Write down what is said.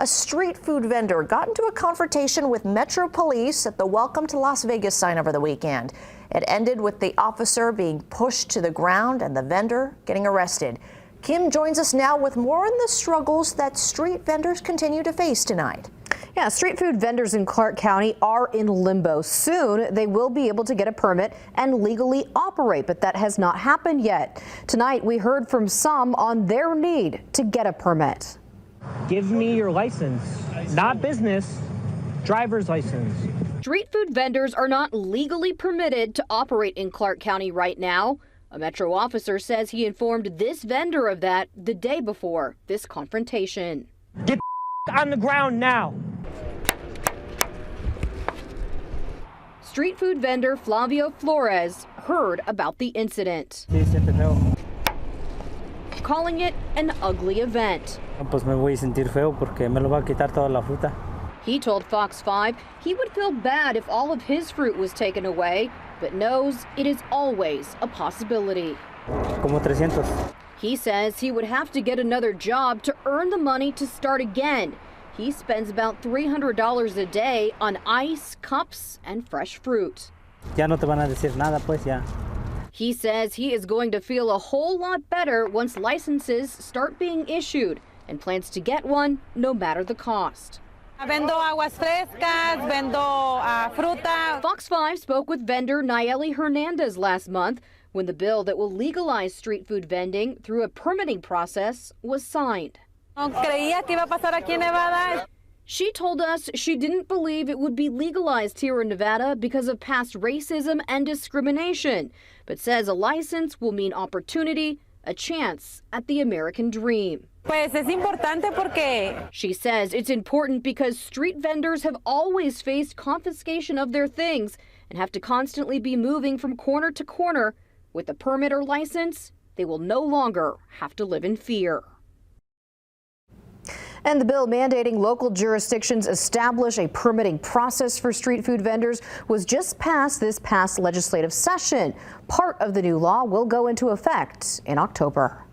A street food vendor got into a confrontation with Metro Police at the Welcome to Las Vegas sign over the weekend. It ended with the officer being pushed to the ground and the vendor getting arrested. Kim joins us now with more on the struggles that street vendors continue to face tonight. Yeah, street food vendors in Clark County are in limbo. Soon they will be able to get a permit and legally operate, but that has not happened yet. Tonight we heard from some on their need to get a permit. Give me your license, not business, driver's license. Street food vendors are not legally permitted to operate in Clark County right now. A Metro officer says he informed this vendor of that the day before this confrontation. Get on the ground now. Street food vendor Flavio Flores heard about the incident, calling it an ugly event. He told Fox 5 he would feel bad if all of his fruit was taken away, but knows it is always a possibility. He says he would have to get another job to earn the money to start again. He spends about $300 a day on ice, cups, and fresh fruit. He says he is going to feel a whole lot better once licenses start being issued and plans to get one no matter the cost. Vendo aguas frescas, vendo fruta. Fox 5 spoke with vendor Nayeli Hernandez last month when the bill that will legalize street food vending through a permitting process was signed. She told us she didn't believe it would be legalized here in Nevada because of past racism and discrimination, but says a license will mean opportunity, a chance at the American dream. She says it's important because street vendors have always faced confiscation of their things and have to constantly be moving from corner to corner. With a permit or license, they will no longer have to live in fear. And the bill mandating local jurisdictions establish a permitting process for street food vendors was just passed this past legislative session. Part of the new law will go into effect in October.